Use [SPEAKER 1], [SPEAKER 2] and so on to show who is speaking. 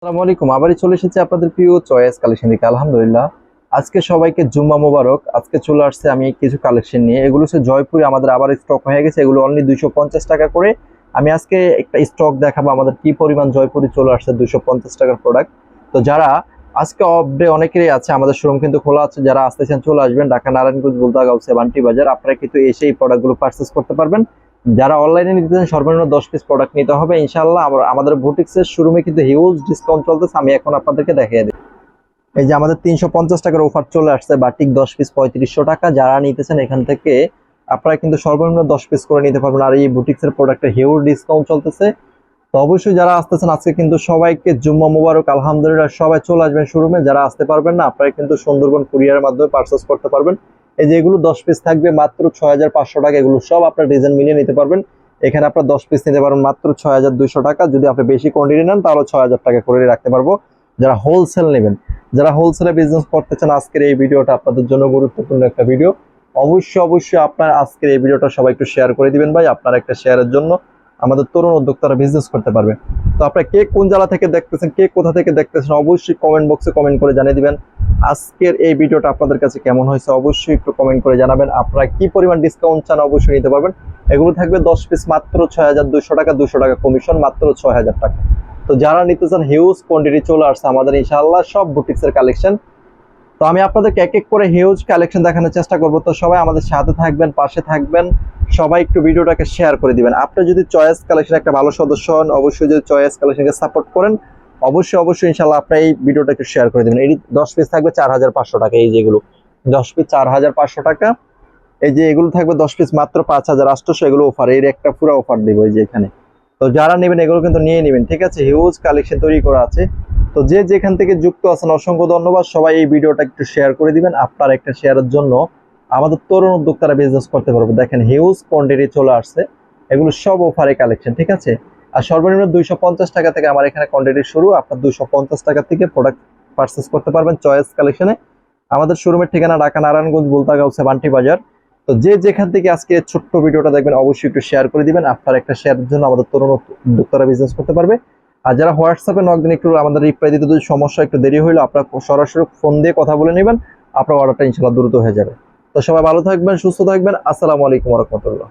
[SPEAKER 1] আসসালামু আলাইকুম। আবারই চলে এসেছে আপনাদের প্রিয় চয়েস কালেকশন থেকে। আলহামদুলিল্লাহ, আজকে সবাইকে জুম্মা মোবারক। আজকে চলে আসছে আমি কিছু কালেকশন নিয়ে। এগুলো হচ্ছে জয়পুরে আমাদের আবার স্টক হয়ে গেছে। এগুলো অনলি 250 টাকা করে। আমি আজকে একটা স্টক দেখাবো আমাদের কি পরিমাণ জয়পুরে চলে আসছে 250 টাকার প্রোডাক্ট। তো যারা আজকে অফ ডে অনেকেরই আছে, আমাদের শোরুম কিন্তু খোলা আছে। যারা আসতেছেন চলে আসবেন, ঢাকা নারায়ণগঞ্জ বুলতাগাঁও বান্টি বাজার। আপনারা কিন্তু এসে এই প্রোডাক্টগুলো পারচেস করতে পারবেন। যারা অনলাইনে নিতে চান সর্বনিম্ন 10 পিস প্রোডাক্ট নিতে হবে ইনশাআল্লাহ। আমাদের বুটিক্সের শোরুমে কিন্তু হিউজ ডিসকাউন্ট চলতেছে। আমি এখন আপনাদেরকে দেখিয়ে দিই। এই যে আমাদের 350 টাকার অফার চলে আসছে। বাটিক 10 পিস 3500 টাকা। যারা নিতেছেন এখান থেকে আপনারা কিন্তু সর্বনিম্ন 10 পিস করে নিতে পারবেন। আর এই বুটিক্সের প্রোডাক্টে হিউজ ডিসকাউন্ট চলতেছে। তো অবশ্যই যারা আসতেছেন আজকে কিন্তু সবাইকে জুম্মা মোবারক। আলহামদুলিল্লাহ, সবাই চলে আসবেন শোরুমে। যারা আসতে পারবেন না আপনারা কিন্তু সুন্দরবন কুরিয়ারের মাধ্যমে পারচেস করতে পারবেন। এই যে এগুলো 10 পিস থাকবে মাত্র 6500 টাকা। এগুলো সব আপনার ডিজাইন মিলিয়ে নিতে পারবেন। এখানে আপনার 10 পিস নিতে পারবেন মাত্র 6200 টাকা। যদি আপনি বেশি কোয়ান্টিটি নেন তাহলে 6000 টাকা করে রাখতে পারবো। যারা হোলসেল নেবেন, যারা হোলসেলে বিজনেস করতে চান, আজকের এই ভিডিওটা আপনাদের জন্য গুরুত্বপূর্ণ একটা ভিডিও। অবশ্যই আপনার আজকের এই ভিডিওটা সবাই একটু শেয়ার করে দিবেন ভাই। আপনার একটা শেয়ারের জন্য আমাদের তরুণ উদ্যোক্তারা বিজনেস করতে পারবে। তো আপনারা কে কোন জেলা থেকে দেখতেছেন, কে কোথা থেকে দেখতেছেন, অবশ্যই কমেন্ট বক্সে কমেন্ট করে জানিয়ে দিবেন। আজকের এই ভিডিওটা আপনাদের কাছে কেমন হয়েছে অবশ্যই একটু কমেন্ট করে জানাবেন। আপনারা কি পরিমাণ ডিসকাউন্ট চান অবশ্যই নিতে পারবেন। এগুলো থাকবে 10 পিস মাত্র 6200 টাকা, 200 টাকা কমিশন, মাত্র 6000 টাকা। তো যারা নিতে চান হিউজ কোয়ান্টিটি চলে আসছে আমাদের ইনশাআল্লাহ সব বুটিক্সের কালেকশন। তো আমি আপনাদেরকে এক এক করে হিউজ কালেকশন দেখানোর চেষ্টা করব। তো সবাই আমাদের সাথে থাকবেন, পাশে থাকবেন। সবাই একটু ভিডিওটাকে শেয়ার করে দিবেন। আপনি যদি চয়েস কালেকশন একটা ভালো সদস্য হন, অবশ্যই যদি চয়েস কালেকশনকে সাপোর্ট করেন, অবশ্যই ইনশাআল্লাহ আপনি এই ভিডিওটা একটু শেয়ার করে দিবেন। এই 10 পিস থাকবে 4500 টাকা। এই যেগুলো 10 পিস 4500 টাকা। এই যে এগুলো থাকবে 10 পিস মাত্র 5800। এগুলো অফার, এর একটা পুরো অফার দিব এই যে এখানে। তো যারা নেবেন এগুলো কিন্তু নিয়ে নেবেন, ঠিক আছে? হিউজ কালেকশন তৈরি করা আছে। তো যে যেখান থেকে যুক্ত আছেন অসংখ্য ধন্যবাদ। সবাই এই ভিডিওটা একটু শেয়ার করে দিবেন। আপনার একটা শেয়ারের জন্য আমাদের তরুণ উদ্যোক্তারা বিজনেস করতে পারবে। দেখেন হিউজ কোয়ান্টিটি চলে আসছে। এগুলো সব অফারে কালেকশন, ঠিক আছে? আর সর্বনিম্ন 250 টাকা থেকে আমার এখানে কোয়ান্টিটি শুরু। আপনার 250 টাকা থেকে প্রোডাক্ট পারচেস করতে পারবেন চয়েস কালেকশনে। আমাদের শোরুমের ঠিকানা ঢাকা নারায়ণগঞ্জ বুলতাগাঁও বান্টি বাজার। তো যে যেখান থেকে আজকে ছোট্ট ভিডিওটা দেখবেন অবশ্যই একটু শেয়ার করে দিবেন। আপনার একটা শেয়ারের জন্য আমাদের তরুণ উদ্যোক্তারা বিজনেস করতে পারবে। আর যারা হোয়াটসঅ্যাপে নক দিন একটু আমাদের রিপ্লাই দিতে যদি সমস্যা একটু দেরি হইলো, আপনারা সরাসরি ফোন দিয়ে কথা বলে নেবেন। আপনার অর্ডারটা ইনশাআল্লাহ দ্রুত হয়ে যাবে। তো সবাই ভালো থাকবেন, সুস্থ থাকবেন। আসসালামু আলাইকুম ওয়া রাহমাতুল্লাহ।